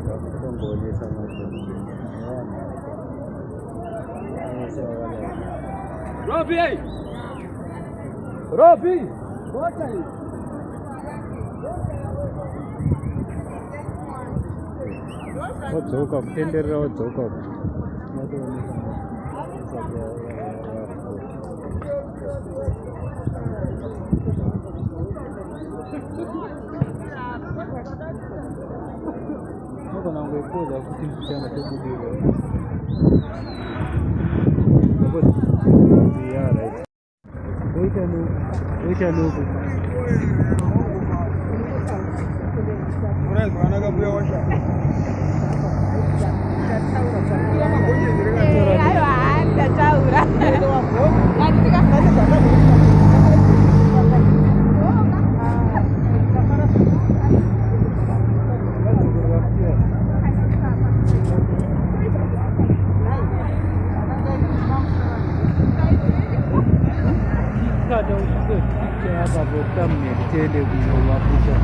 kutongoonyesha macho. Robi! Robi! Ngoja hii. Watoka kutenderera watoka. Niko na ngoekoza kuti mchana tobudiro. Yeah, right. Wait a look. Kada usiku ya babo tamne tele kuno wapisha.